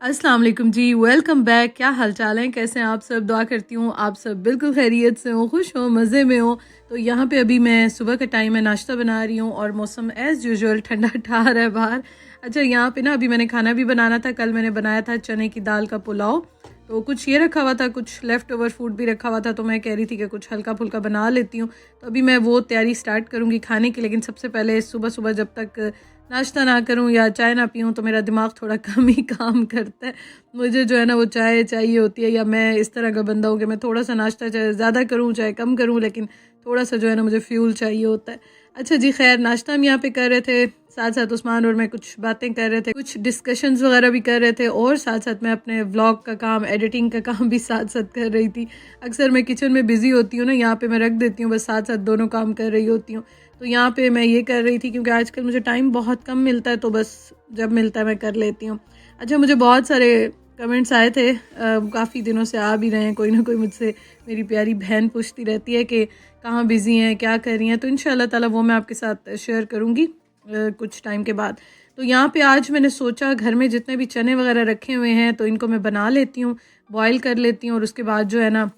अस्सलाम वालेकुम जी, welcome back. क्या हाल चाल है, कैसे हैं आप सब? दुआ करती हूँ आप सब बिल्कुल खैरियत से हो, खुश हो, मज़े में हो। तो यहाँ पे अभी मैं सुबह का टाइम है, नाश्ता बना रही हूँ और मौसम एज़ यूजुअल ठंडा ठहर है बाहर। अच्छा, यहाँ पे ना अभी मैंने खाना भी बनाना था। कल मैंने बनाया था चने की दाल का पुलाव, तो कुछ ये रखा हुआ था, कुछ लेफ़्ट ओवर फूड भी रखा हुआ था, तो मैं कह रही थी कि कुछ हल्का फुल्का बना लेती हूँ। तो अभी मैं वो तैयारी स्टार्ट करूँगी खाने की, लेकिन सबसे पहले सुबह सुबह जब तक नाश्ता ना करूं या चाय ना पीऊं तो मेरा दिमाग थोड़ा कम ही काम करता है। मुझे जो है ना वो चाय चाहिए होती है, या मैं इस तरह का बंदा हूँ कि मैं थोड़ा सा नाश्ता चाहे ज़्यादा करूं चाहे कम करूं, लेकिन थोड़ा सा जो है ना मुझे फ्यूल चाहिए होता है। अच्छा जी, खैर, नाश्ता हम यहाँ पे कर रहे थे, साथ साथ उस्मान और मैं कुछ बातें कर रहे थे, कुछ डिस्कशंस वगैरह भी कर रहे थे, और साथ साथ मैं अपने व्लॉग का काम, एडिटिंग का काम भी साथ साथ कर रही थी। अक्सर मैं किचन में बिज़ी होती हूँ ना, यहाँ पे मैं रख देती हूँ, बस साथ साथ दोनों काम कर रही होती हूँ। तो यहाँ पे मैं ये कर रही थी क्योंकि आजकल मुझे टाइम बहुत कम मिलता है, तो बस जब मिलता है मैं कर लेती हूँ। अच्छा, मुझे बहुत सारे कमेंट्स आए थे, काफ़ी दिनों से आ भी रहे हैं, कोई ना कोई मुझसे, मेरी प्यारी बहन पूछती रहती है कि कहाँ बिज़ी हैं, क्या कर रही हैं। तो इंशाल्लाह ताला वो मैं आपके साथ शेयर करूँगी कुछ टाइम के बाद। तो यहाँ पे आज मैंने सोचा घर में जितने भी चने वगैरह रखे हुए हैं तो इनको मैं बना लेती हूँ, बॉयल कर लेती हूँ, और उसके बाद जो है ना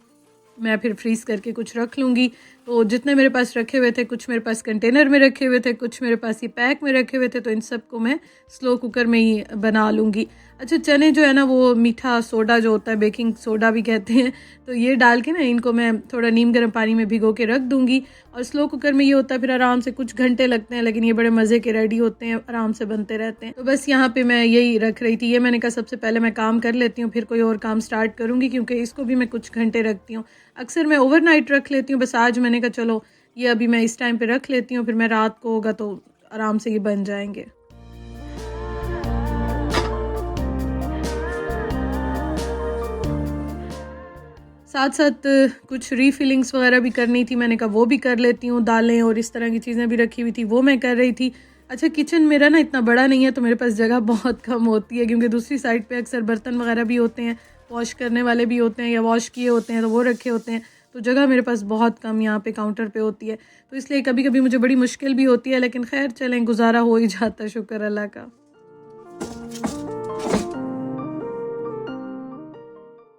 मैं फिर फ्रीज़ करके कुछ रख लूँगी। तो जितने मेरे पास रखे हुए थे, कुछ मेरे पास कंटेनर में रखे हुए थे, कुछ मेरे पास ये पैक में रखे हुए थे, तो इन सब को मैं स्लो कुकर में ही बना लूँगी। अच्छा, चने जो है ना वो मीठा सोडा जो होता है, बेकिंग सोडा भी कहते हैं, तो ये डाल के ना इनको मैं थोड़ा नीम गर्म पानी में भिगो के रख दूँगी। और स्लो कुकर में ये होता है फिर आराम से, कुछ घंटे लगते हैं लेकिन ये बड़े मज़े के रेडी होते हैं, आराम से बनते रहते हैं। तो बस यहाँ पे मैं यही रख रही थी, ये मैंने कहा सबसे पहले मैं काम कर लेती हूँ, फिर कोई और काम स्टार्ट करूँगी, क्योंकि इसको भी मैं कुछ घंटे रखती हूँ। अक्सर मैं ओवरनाइट रख लेती हूँ, बस आज मैंने कहा चलो ये अभी मैं इस टाइम पे रख लेती हूँ, फिर मैं रात को होगा तो आराम से ये बन जाएंगे। साथ साथ कुछ रीफिलिंग्स वगैरह भी करनी थी, मैंने कहा वो भी कर लेती हूँ। दालें और इस तरह की चीज़ें भी रखी हुई थी, वो मैं कर रही थी। अच्छा, किचन मेरा ना इतना बड़ा नहीं है, तो मेरे पास जगह बहुत कम होती है, क्योंकि दूसरी साइड पे अक्सर बर्तन वगैरह भी होते हैं, वॉश करने वाले भी होते हैं या वॉश किए होते हैं तो वो रखे होते हैं। तो जगह मेरे पास बहुत कम यहाँ पे काउंटर पे होती है, तो इसलिए कभी कभी मुझे बड़ी मुश्किल भी होती है, लेकिन खैर चलें, गुजारा हो ही जाता है, शुक्र अल्लाह का।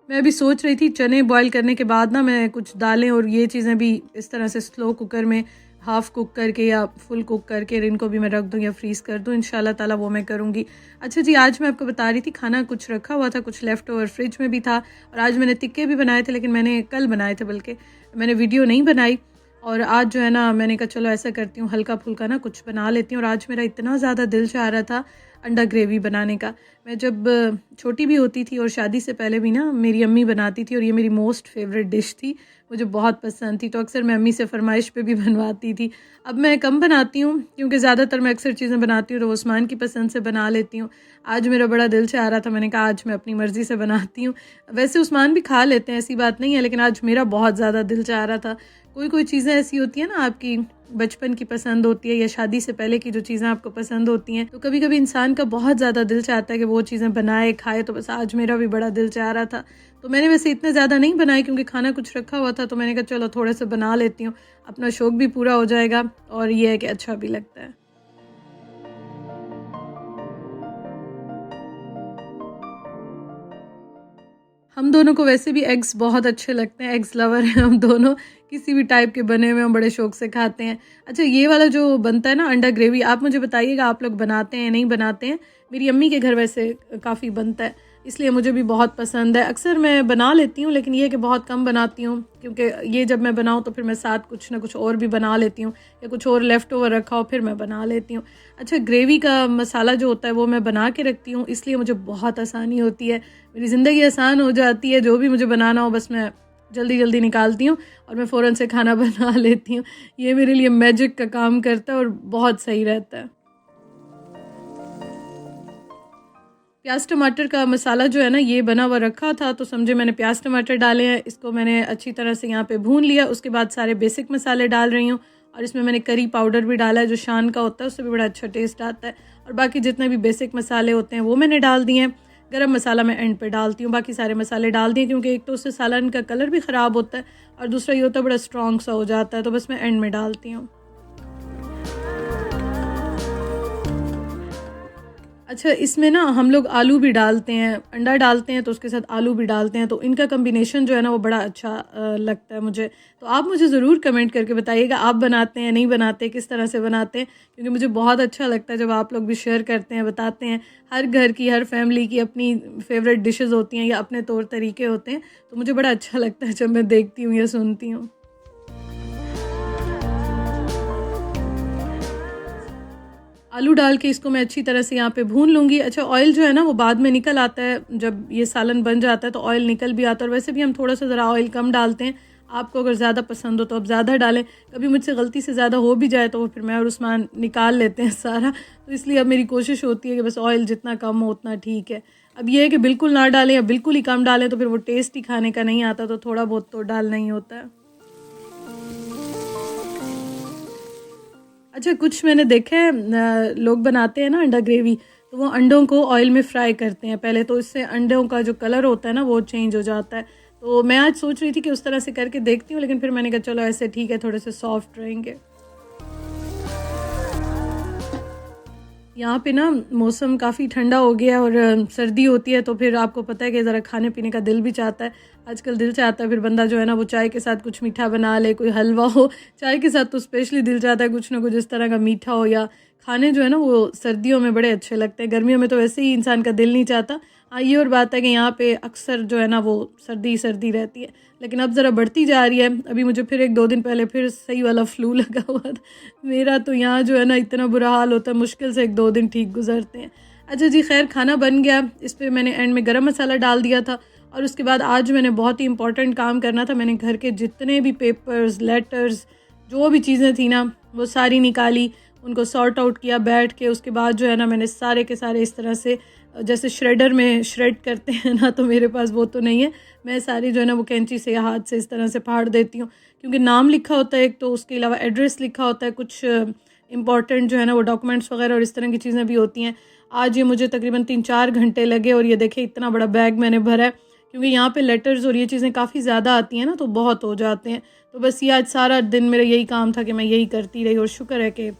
मैं अभी सोच रही थी चने बॉईल करने के बाद ना मैं कुछ दालें और ये चीज़ें भी इस तरह से स्लो कुकर में हाफ़ कुक करके या फुल कुक करके इनको भी मैं रख दूँ या फ्रीज़ कर दूँ, इंशाल्लाह ताला वो मैं करूँगी। अच्छा जी, आज मैं आपको बता रही थी, खाना कुछ रखा हुआ था, कुछ लेफ़्ट ओवर फ्रिज में भी था, और आज मैंने टिक्के भी बनाए थे, लेकिन मैंने कल बनाए थे, बल्कि मैंने वीडियो नहीं बनाई। और आज जो है ना मैंने कहा चलो ऐसा करती हूँ, हल्का फुल्का ना कुछ बना लेती हूँ। और आज मेरा इतना ज़्यादा दिल चाह रहा था अंडा ग्रेवी बनाने का। मैं जब छोटी भी होती थी और शादी से पहले भी ना मेरी अम्मी बनाती थी, और ये मेरी मोस्ट फेवरेट डिश थी, मुझे बहुत पसंद थी, तो अक्सर मैं अम्मी से फरमाइश पे भी बनवाती थी। अब मैं कम बनाती हूँ, क्योंकि ज़्यादातर मैं अक्सर चीज़ें बनाती हूँ तो उस्मान की पसंद से बना लेती हूँ। आज मेरा बड़ा दिल चाह रहा था, मैंने कहा आज मैं अपनी मर्ज़ी से बनाती हूँ। वैसे उस्मान भी खा लेते हैं, ऐसी बात नहीं है, लेकिन आज मेरा बहुत ज़्यादा दिल चाह रहा था। कोई कोई चीज़ें ऐसी होती है ना, आपकी बचपन की पसंद होती है या शादी से पहले की जो चीज़ें आपको पसंद होती हैं, तो कभी कभी इंसान का बहुत ज़्यादा दिल चाहता है कि वो चीज़ें बनाए खाए। तो बस आज मेरा भी बड़ा दिल चाह रहा था, तो मैंने वैसे इतने ज़्यादा नहीं बनाए क्योंकि खाना कुछ रखा हुआ था, तो मैंने कहा चलो थोड़े से बना लेती हूँ, अपना शौक़ भी पूरा हो जाएगा और ये है कि अच्छा भी लगता है। हम दोनों को वैसे भी एग्स बहुत अच्छे लगते हैं, एग्स लवर हैं हम दोनों, किसी भी टाइप के बने हुए हम बड़े शौक से खाते हैं। अच्छा, ये वाला जो बनता है ना अंडा ग्रेवी, आप मुझे बताइएगा आप लोग बनाते हैं नहीं बनाते हैं? मेरी अम्मी के घर वैसे काफ़ी बनता है, इसलिए मुझे भी बहुत पसंद है। अक्सर मैं बना लेती हूँ, लेकिन ये है कि बहुत कम बनाती हूँ, क्योंकि ये जब मैं बनाऊँ तो फिर मैं साथ कुछ ना कुछ और भी बना लेती हूँ, या कुछ और लेफ़्ट ओवर रखा हो फिर मैं बना लेती हूँ। अच्छा, ग्रेवी का मसाला जो होता है वो मैं बना के रखती हूँ, इसलिए मुझे बहुत आसानी होती है, मेरी ज़िंदगी आसान हो जाती है। जो भी मुझे बनाना हो बस मैं जल्दी जल्दी निकालती हूँ और मैं फ़ौरन से खाना बना लेती हूँ। ये मेरे लिए मैजिक का काम करता है और बहुत सही रहता है। प्याज टमाटर का मसाला जो है ना ये बना हुआ रखा था, तो समझे मैंने प्याज टमाटर डाले हैं, इसको मैंने अच्छी तरह से यहाँ पे भून लिया। उसके बाद सारे बेसिक मसाले डाल रही हूँ, और इसमें मैंने करी पाउडर भी डाला है, जो शान का होता है, उससे भी बड़ा अच्छा टेस्ट आता है। और बाकी जितने भी बेसिक मसाले होते हैं वो मैंने डाल दिए हैं। गरम मसाला मैं एंड पे डालती हूँ, बाकी सारे मसाले डाल दिए, क्योंकि एक तो उससे सालन का कलर भी ख़राब होता है, और दूसरा ये होता है बड़ा स्ट्रॉन्ग सा हो जाता है, तो बस मैं एंड में डालती हूँ। अच्छा, इसमें ना हम लोग आलू भी डालते हैं, अंडा डालते हैं तो उसके साथ आलू भी डालते हैं, तो इनका कम्बिनेशन जो है ना वो बड़ा अच्छा लगता है मुझे। तो आप मुझे ज़रूर कमेंट करके बताइएगा आप बनाते हैं, नहीं बनाते, किस तरह से बनाते हैं, क्योंकि मुझे बहुत अच्छा लगता है जब आप लोग भी शेयर करते हैं, बताते हैं। हर घर की, हर फैमिली की अपनी फेवरेट डिशेज़ होती हैं या अपने तौर तरीके होते हैं, तो मुझे बड़ा अच्छा लगता है जब मैं देखती हूँ या सुनती हूँ। आलू डाल के इसको मैं अच्छी तरह से यहाँ पे भून लूँगी। अच्छा, ऑयल जो है ना वो बाद में निकल आता है, जब ये सालन बन जाता है तो ऑयल निकल भी आता है, और वैसे भी हम थोड़ा सा ज़रा ऑयल कम डालते हैं। आपको अगर ज़्यादा पसंद हो तो आप ज़्यादा डालें, कभी मुझसे गलती से ज़्यादा हो भी जाए तो वो फिर मैं और उस्मान निकाल लेते हैं सारा, तो इसलिए अब मेरी कोशिश होती है कि बस ऑयल जितना कम हो उतना ठीक है। अब ये है कि बिल्कुल ना डालें या बिल्कुल ही कम डालें तो फिर वो टेस्ट ही खाने का नहीं आता, तो थोड़ा बहुत तो डालना ही होता है। अच्छा, कुछ मैंने देखा है लोग बनाते हैं ना अंडा ग्रेवी, तो वो अंडों को ऑयल में फ्राई करते हैं पहले, तो इससे अंडों का जो कलर होता है ना वो चेंज हो जाता है। तो मैं आज सोच रही थी कि उस तरह से करके देखती हूँ, लेकिन फिर मैंने कहा चलो ऐसे ठीक है, थोड़े से सॉफ्ट रहेंगे। यहाँ पे ना मौसम काफ़ी ठंडा हो गया और सर्दी होती है, तो फिर आपको पता है कि ज़रा खाने पीने का दिल भी चाहता है। आजकल दिल चाहता है फिर बंदा जो है ना वो चाय के साथ कुछ मीठा बना ले, कोई हलवा हो। चाय के साथ तो स्पेशली दिल चाहता है कुछ ना कुछ इस तरह का मीठा हो, या खाने जो है ना वो सर्दियों में बड़े अच्छे लगते हैं। गर्मियों में तो वैसे ही इंसान का दिल नहीं चाहता। हाँ, ये और बात है कि यहाँ पे अक्सर जो है ना वो सर्दी सर्दी रहती है, लेकिन अब ज़रा बढ़ती जा रही है। अभी मुझे फिर 1-2 दिन पहले फिर सही वाला फ्लू लगा हुआ था मेरा, तो यहाँ जो है ना इतना बुरा हाल होता है, मुश्किल से 1-2 दिन ठीक गुजरते हैं। अच्छा जी, खैर खाना बन गया। इस पर मैंने एंड में गरम मसाला डाल दिया था, और उसके बाद आज मैंने बहुत ही इंपॉर्टेंट काम करना था। मैंने घर के जितने भी पेपर्स, लेटर्स, जो भी चीज़ें थी ना वो सारी निकाली, उनको सॉर्ट आउट किया बैठ के। उसके बाद जो है ना मैंने सारे के सारे इस तरह से, जैसे श्रेडर में श्रेड करते हैं ना, तो मेरे पास वो तो नहीं है। मैं सारी जो है ना वो कैंची से या हाथ से इस तरह से फाड़ देती हूँ, क्योंकि नाम लिखा होता है एक, तो उसके अलावा एड्रेस लिखा होता है, कुछ इंपॉर्टेंट जो है ना वो डॉक्यूमेंट्स वगैरह और इस तरह की चीज़ें भी होती हैं। आज ये मुझे तकरीबन 3-4 घंटे लगे, और ये देखें इतना बड़ा बैग मैंने भरा है, क्योंकि यहाँ पे लेटर्स और ये चीज़ें काफ़ी ज़्यादा आती हैं ना, तो बहुत हो जाते हैं। तो बस ये आज सारा दिन मेरा यही काम था कि मैं यही करती रही, और शुक्र है कि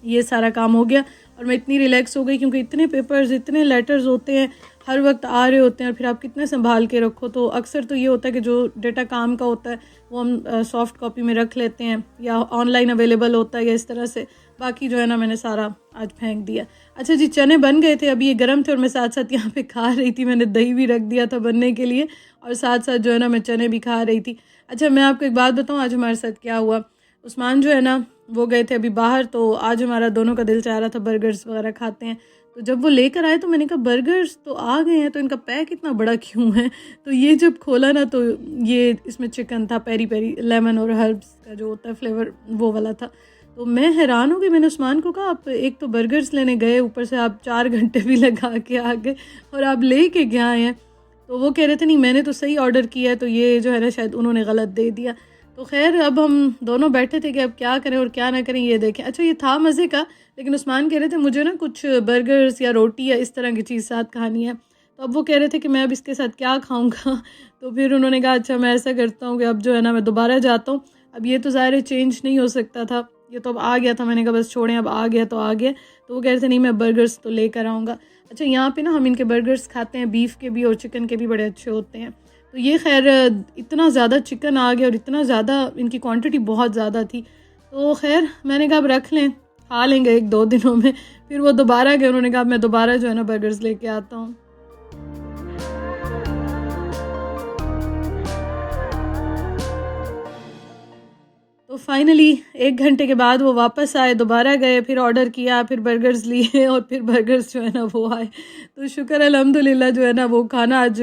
ये सारा काम हो गया और मैं इतनी रिलैक्स हो गई, क्योंकि इतने पेपर्स, इतने लेटर्स होते हैं, हर वक्त आ रहे होते हैं, और फिर आप कितने संभाल के रखो। तो अक्सर तो ये होता है कि जो डेटा काम का होता है वो हम सॉफ्ट कॉपी में रख लेते हैं, या ऑनलाइन अवेलेबल होता है, या इस तरह से। बाकी जो है ना मैंने सारा आज फेंक दिया। अच्छा जी, चने बन गए थे, अभी ये गर्म थे, और मैं साथ साथ यहाँ पे खा रही थी। मैंने दही भी रख दिया था बनने के लिए, और साथ साथ जो है ना मैं चने भी खा रही थी। अच्छा, मैं आपको एक बात बताऊँ आज हमारे साथ क्या हुआ। उस्मान जो है ना वो गए थे अभी बाहर, तो आज हमारा दोनों का दिल चाह रहा था बर्गर्स वगैरह खाते हैं। तो जब वो लेकर आए तो मैंने कहा बर्गर्स तो आ गए हैं, तो इनका पैक इतना बड़ा क्यों है। तो ये जब खोला ना तो ये इसमें चिकन था, पेरी पेरी लेमन और हर्ब्स का जो होता है फ्लेवर, वो वाला था। तो मैं हैरान हो गई। मैंने उस्मान को कहा आप एक तो बर्गर्स लेने गए, ऊपर से आप 4 घंटे भी लगा के आ गए, और आप ले के क्या आए हैं। तो वो कह रहे थे नहीं मैंने तो सही ऑर्डर किया है, तो ये जो है ना शायद उन्होंने गलत दे दिया। तो खैर अब हम दोनों बैठे थे कि अब क्या करें और क्या ना करें, ये देखें। अच्छा, ये था मज़े का, लेकिन उस्मान कह रहे थे मुझे ना कुछ बर्गर्स या रोटी या इस तरह की चीज़ साथ खानी है। तो अब वो कह रहे थे कि मैं अब इसके साथ क्या खाऊंगा। तो फिर उन्होंने कहा अच्छा मैं ऐसा करता हूँ कि अब जो है ना मैं दोबारा जाता हूँ। अब ये तो ज़ाहिर चेंज नहीं हो सकता था, ये तो अब आ गया था। मैंने कहा बस छोड़ें, अब आ गया तो आ गया। तो वो कह रहे थे नहीं मैं बर्गर्स तो लेकर आऊँगा। अच्छा, यहाँ पे ना हम इनके बर्गर्स खाते हैं, बीफ के भी और चिकन के भी बड़े अच्छे होते हैं। तो ये खैर इतना ज़्यादा चिकन आ गया और इतना ज़्यादा इनकी क्वांटिटी बहुत ज़्यादा थी, तो खैर मैंने कहा अब रख लें, खा लेंगे 1-2 दिनों में। फिर वो दोबारा गए, उन्होंने कहा मैं दोबारा जो है ना बर्गर्स लेके आता हूँ। तो फाइनली 1 घंटे के बाद वो वापस आए, दोबारा गए, फिर ऑर्डर किया, फिर बर्गर्स लिए, और फिर बर्गर्स जो है ना वो आए। तो शुक्र अल्हम्दुलिल्लाह जो है ना वो खाना आज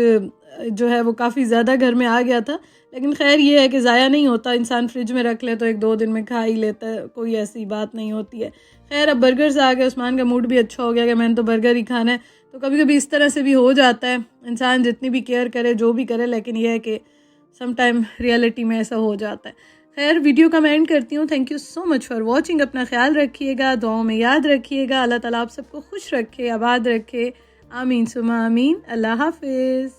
जो है वो काफ़ी ज़्यादा घर में आ गया था। लेकिन खैर ये है कि ज़ाया नहीं होता, इंसान फ्रिज में रख ले तो 1-2 दिन में खा ही लेता है, कोई ऐसी बात नहीं होती है। खैर अब बर्गर्स आ गए, उस्मान का मूड भी अच्छा हो गया कि मैंने तो बर्गर ही खाना है। तो कभी कभी इस तरह से भी हो जाता है, इंसान जितनी भी केयर करे जो भी करे, लेकिन यह है कि सम टाइम रियलिटी में ऐसा हो जाता है। खैर वीडियो का मैं एंड करती हूँ। Thank you so much for watching. अपना ख्याल रखिएगा, दुआओं में याद रखिएगा। अल्लाह ताला आप सबको खुश रखे, आबाद रखे। आमीन सुमा आमीन। अल्लाह हाफिज़।